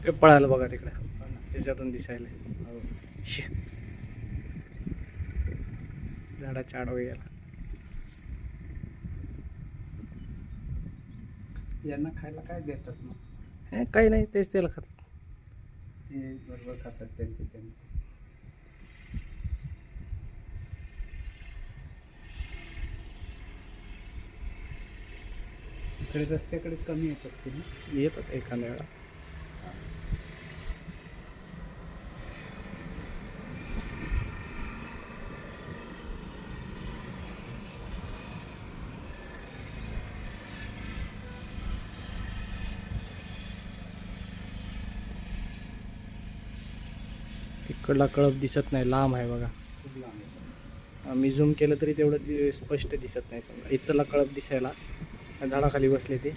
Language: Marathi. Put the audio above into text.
ते पळालं बघा तिकडे, त्याच्यातून दिसायला झाडाच्या आडवं गेला. यांना खायला काय देतात मग? काही नाही, तेच त्याला खातात. ते बरोबर खातात त्यांचे त्यांचे. इकडे रस्त्याकडे कमी येत असतील ना? येतात एखाद्या वेळा. तिकडला कळप दिसत नाही, लांब आहे बघा. खूप लांब येतात. मी झूम केलं तरी तेवढं स्पष्ट दिसत नाही. समजा इथला कळप दिसायला झाडाखाली बसले ते.